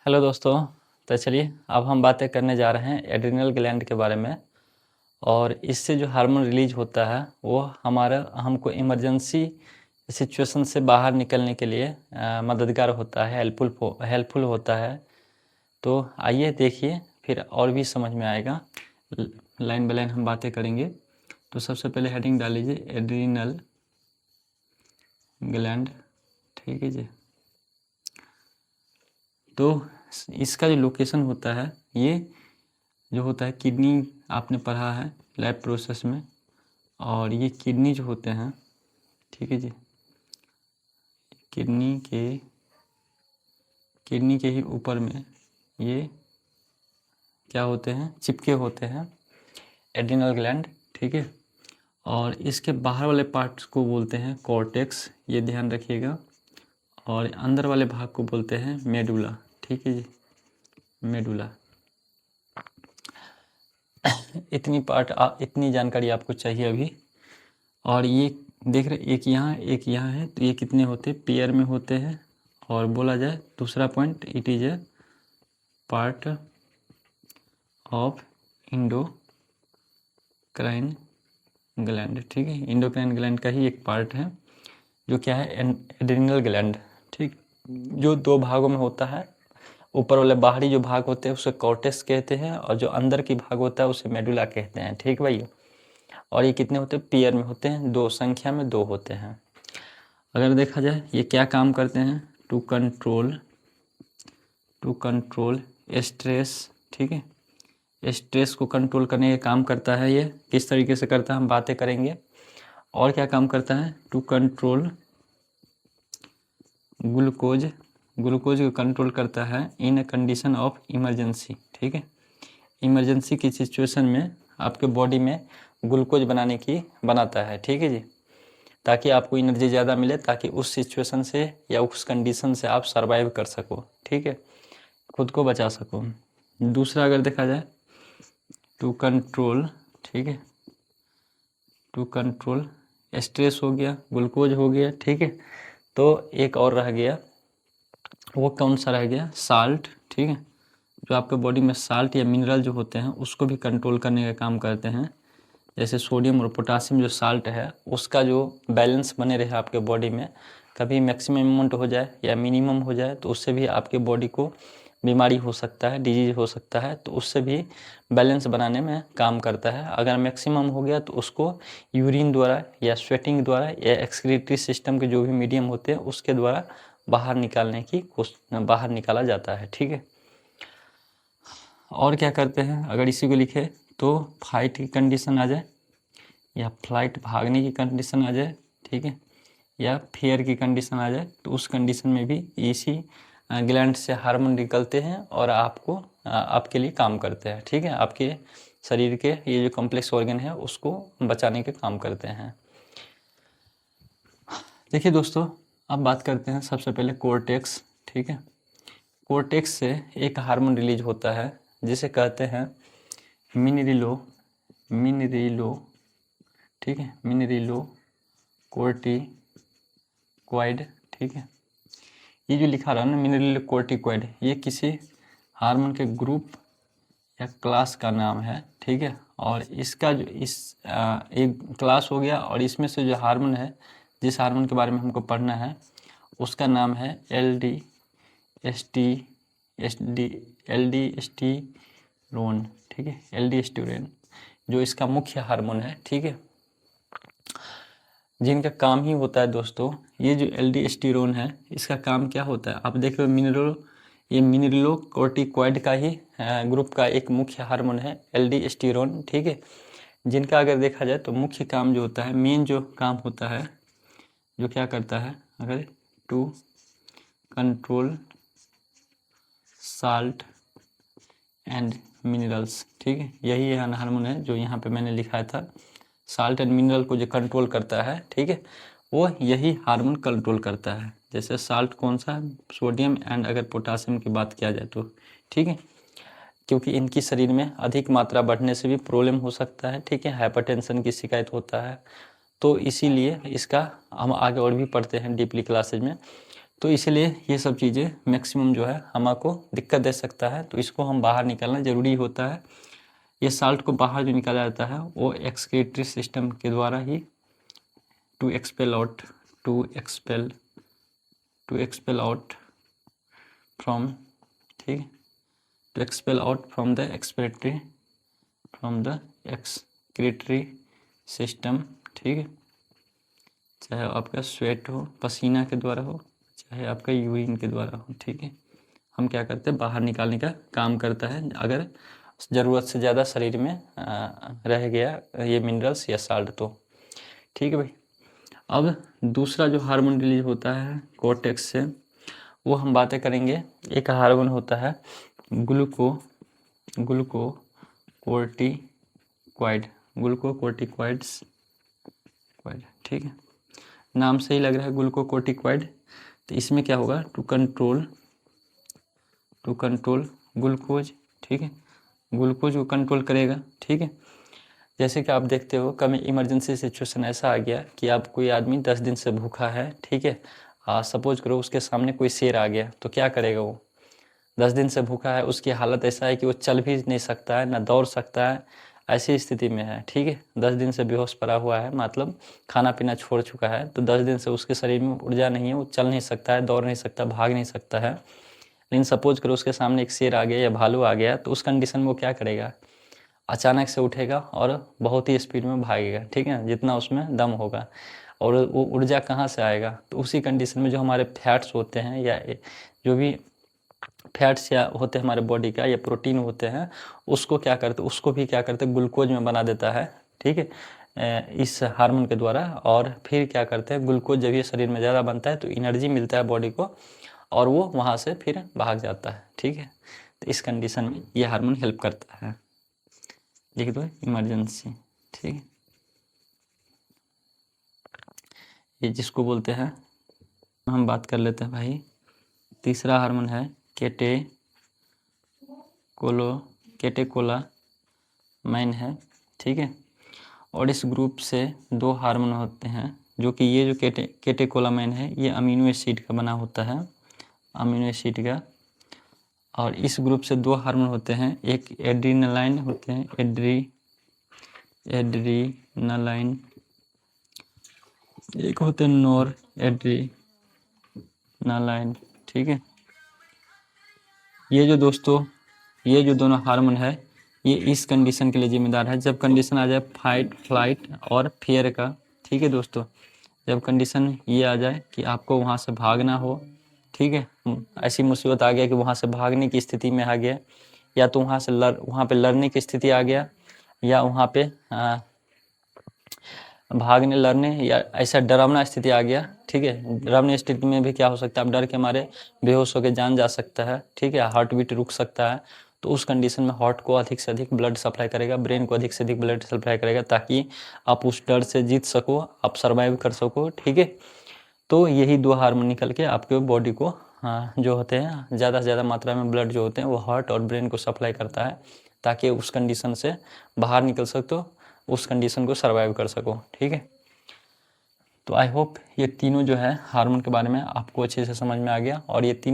Hello दोस्तों। तो चलिए अब हम बातें करने जा रहे हैं एड्रिनल ग्लैंड के बारे में। और इससे जो हार्मोन रिलीज होता है वो हमारा हमको इमरजेंसी सिचुएशन से बाहर निकलने के लिए मददगार होता है, हेल्पफुल होता है। तो आइए देखिए, फिर और भी समझ में आएगा। लाइन बाय लाइन हम बातें करेंगे। तो सबसे पहले हेडिंग डाल लीजिए एड्रिनल ग्लैंड, ठीक है जी। तो इसका जो लोकेशन होता है, ये जो होता है किडनी, आपने पढ़ा है लैब प्रोसेस में। और ये किडनी जो होते हैं, ठीक है जी, किडनी के ही ऊपर में ये क्या होते हैं, चिपके होते हैं एड्रिनल ग्लैंड, ठीक है। और इसके बाहर वाले पार्ट्स को बोलते हैं कॉर्टेक्स, ये ध्यान रखिएगा। और अंदर वाले भाग को बोलते हैं मेडुला, ठीक है जी, मेडुला। इतनी जानकारी आपको चाहिए अभी। और ये देख रहे, एक यहाँ है, तो ये कितने होते हैं, पेयर में होते हैं। और बोला जाए दूसरा point, it is a part of endocrine gland, ठीक है। इंडोक्राइन ग्लैंड का ही एक पार्ट है जो क्या है, एड्रिनल ग्लैंड, ठीक। जो दो भागों में होता है, ऊपर वाले बाहरी जो भाग होते हैं उसे कॉर्टेक्स कहते हैं, और जो अंदर की भाग होता है उसे मेडुला कहते हैं, ठीक भाई। और ये कितने होते हैं, पेयर में होते हैं, दो संख्या में दो होते हैं। अगर देखा जाए ये क्या काम करते हैं, टू कंट्रोल स्ट्रेस, ठीक है। स्ट्रेस को कंट्रोल करने का काम करता है। ये किस तरीके से करता है हम बातें करेंगे। और क्या काम करता है, टू कंट्रोल ग्लूकोज को कंट्रोल करता है इन अ कंडीशन ऑफ इमरजेंसी, ठीक है। इमरजेंसी की सिचुएशन में आपके बॉडी में ग्लूकोज बनाता है, ठीक है जी, ताकि आपको एनर्जी ज़्यादा मिले, ताकि उस सिचुएशन से या उस कंडीशन से आप सरवाइव कर सको, ठीक है, खुद को बचा सको। दूसरा अगर देखा जाए, टू कंट्रोल, ठीक है, टू कंट्रोल स्ट्रेस हो गया, ग्लूकोज हो गया, ठीक है। तो एक और रह गया, वो कौन सा रह गया, साल्ट, ठीक है। जो आपके बॉडी में साल्ट या मिनरल जो होते हैं उसको भी कंट्रोल करने का काम करते हैं। जैसे सोडियम और पोटासियम जो साल्ट है उसका जो बैलेंस बने रहे आपके बॉडी में, कभी मैक्सिमम अमाउंट हो जाए या मिनिमम हो जाए तो उससे भी आपके बॉडी को बीमारी हो सकता है, डिजीज हो सकता है। तो उससे भी बैलेंस बनाने में काम करता है। अगर मैक्सिमम हो गया तो उसको यूरिन द्वारा या स्वेटिंग द्वारा या एक्सक्रीटरी सिस्टम के जो भी मीडियम होते हैं उसके द्वारा बाहर निकाला जाता है, ठीक है। और क्या करते हैं, अगर इसी को लिखे तो फाइट की कंडीशन आ जाए, या फ्लाइट भागने की कंडीशन आ जाए, ठीक है, या फेयर की कंडीशन आ जाए, तो उस कंडीशन में भी इसी ग्लैंड से हार्मोन निकलते हैं और आपके लिए काम करते हैं, ठीक है। आपके शरीर के ये जो कॉम्प्लेक्स ऑर्गन है उसको बचाने के काम करते हैं। देखिए दोस्तों, अब बात करते हैं सबसे पहले कोर्टेक्स, ठीक है। कोर्टेक्स से एक हार्मोन रिलीज होता है जिसे कहते हैं मिनरिलो, ठीक है, मिनरिलो कोर्टिकॉइड, ठीक है। ये जो लिखा रहा है ना मिनरिलो कोर्टिकॉइड, ये किसी हार्मोन के ग्रुप या क्लास का नाम है, ठीक है। और इसका जो एक क्लास हो गया, और इसमें से जो हार्मोन है, जिस हार्मोन के बारे में हमको पढ़ना है उसका नाम है एल्डोस्टेरोन, ठीक है, एल्डोस्टेरोन जो इसका मुख्य हार्मोन है, ठीक है, जिनका काम ही होता है दोस्तों, ये जो एल्डोस्टेरोन है इसका काम क्या होता है, आप देख रहे हो ये मिनरलो कोर्टिकॉइड का ही ग्रुप का एक मुख्य हार्मोन है एल्डोस्टेरोन, ठीक है। जिनका अगर देखा जाए तो मुख्य काम जो होता है, मेन जो काम होता है, जो क्या करता है, अगर to control salt and minerals, ठीक है। यही हार्मोन है जो यहाँ पे मैंने लिखा था, साल्ट एंड मिनरल को जो कंट्रोल करता है, ठीक है, वो यही हार्मोन कंट्रोल करता है। जैसे साल्ट कौन सा है, सोडियम एंड अगर पोटासियम की बात किया जाए तो, ठीक है, क्योंकि इनकी शरीर में अधिक मात्रा बढ़ने से भी प्रॉब्लम हो सकता है, ठीक है, हाइपरटेंशन की शिकायत होता है। तो इसीलिए इसका हम आगे और भी पढ़ते हैं डीपली क्लासेज में। तो इसलिए ये सब चीज़ें मैक्सिमम जो है हमको दिक्कत दे सकता है, तो इसको हम बाहर निकालना ज़रूरी होता है। ये साल्ट को बाहर जो निकाला जाता है वो एक्सक्रीटरी सिस्टम के द्वारा ही टू एक्सपेल आउट फ्रॉम, ठीक, to expel out from the excretory system, ठीक है। चाहे आपका स्वेट हो, पसीना के द्वारा हो, चाहे आपका यूरिन के द्वारा हो, ठीक है। हम क्या करते हैं, बाहर निकालने का काम करता है अगर ज़रूरत से ज़्यादा शरीर में रह गया ये मिनरल्स या साल्ट तो, ठीक है भाई। अब दूसरा जो हार्मोन रिलीज होता है कोर्टेक्स से, वो हम बातें करेंगे। एक हार्मोन होता है ग्लूकोकोर्टिकॉइड्स, ठीक है, नाम से ही लग रहा है ग्लूकोकोर्टिकॉइड। तो इसमें क्या होगा, टू कंट्रोल ग्लूकोज, ठीक है, ग्लूकोज को कंट्रोल करेगा, ठीक है। जैसे कि आप देखते हो कभी इमरजेंसी सिचुएशन ऐसा आ गया कि आप कोई आदमी 10 दिन से भूखा है, ठीक है, सपोज करो उसके सामने कोई शेर आ गया तो क्या करेगा, वो 10 दिन से भूखा है, उसकी हालत ऐसा है कि वो चल भी नहीं सकता है, ना दौड़ सकता है, ऐसी स्थिति में है, ठीक है। 10 दिन से बेहोश पड़ा हुआ है, मतलब खाना पीना छोड़ चुका है, तो 10 दिन से उसके शरीर में ऊर्जा नहीं है, वो चल नहीं सकता है, दौड़ नहीं सकता, भाग नहीं सकता है। लेकिन सपोज करो उसके सामने एक शेर आ गया या भालू आ गया, तो उस कंडीशन में वो क्या करेगा, अचानक से उठेगा और बहुत ही स्पीड में भागेगा, ठीक है, जितना उसमें दम होगा। और वो ऊर्जा कहाँ से आएगा, तो उसी कंडीशन में जो हमारे फैट्स होते हैं या जो भी फैट्स या होते हैं हमारे बॉडी का या प्रोटीन होते हैं, उसको क्या करते, उसको भी क्या करते, ग्लूकोज में बना देता है, ठीक है, इस हार्मोन के द्वारा। और फिर क्या करते हैं, ग्लूकोज जब ये शरीर में ज़्यादा बनता है तो एनर्जी मिलता है बॉडी को और वो वहाँ से फिर भाग जाता है, ठीक है। तो इस कंडीशन में ये हार्मोन हेल्प करता है। लिख दो इमरजेंसी, ठीक है। ये जिसको बोलते हैं, हम बात कर लेते हैं भाई। तीसरा हार्मोन है कैटेकोलामाइन है, ठीक है। और इस ग्रुप से 2 हार्मोन होते हैं, जो कि ये जो कैटेकोलामाइन है ये अमीनो एसिड का बना होता है, अमीनो एसिड का। और इस ग्रुप से 2 हार्मोन होते हैं, एक एड्रीनलाइन होते हैं, एड्रीनलाइन, एक होते हैं नॉर एड्रीनलाइन, ठीक है। ये जो दोस्तों, ये जो दोनों हार्मोन है ये इस कंडीशन के लिए जिम्मेदार है, जब कंडीशन आ जाए फाइट, फ्लाइट और फियर का, ठीक है दोस्तों। जब कंडीशन ये आ जाए कि आपको वहाँ से भागना हो, ठीक है, ऐसी मुसीबत आ गया कि वहाँ से भागने की स्थिति में आ गया, या तो वहाँ पे लड़ने की स्थिति आ गया, या वहाँ पे भागने लड़ने या ऐसा डरावना स्थिति आ गया, ठीक है। डरावनी स्थिति में भी क्या हो सकता है, आप डर के मारे बेहोश होकर जान जा सकता है, ठीक है, हार्ट बीट रुक सकता है। तो उस कंडीशन में हार्ट को अधिक से अधिक ब्लड सप्लाई करेगा, ब्रेन को अधिक से अधिक ब्लड सप्लाई करेगा, ताकि आप उस डर से जीत सको, आप सर्वाइव कर सको, ठीक है। तो यही 2 हार्मोन निकल के आपके बॉडी को जो होते हैं ज़्यादा से ज़्यादा मात्रा में ब्लड जो होते हैं वो हार्ट और ब्रेन को सप्लाई करता है, ताकि उस कंडीशन से बाहर निकल सको, उस कंडीशन को सर्वाइव कर सको, ठीक है। तो आई होप ये तीनों जो है हार्मोन के बारे में आपको अच्छे से समझ में आ गया, और ये तीन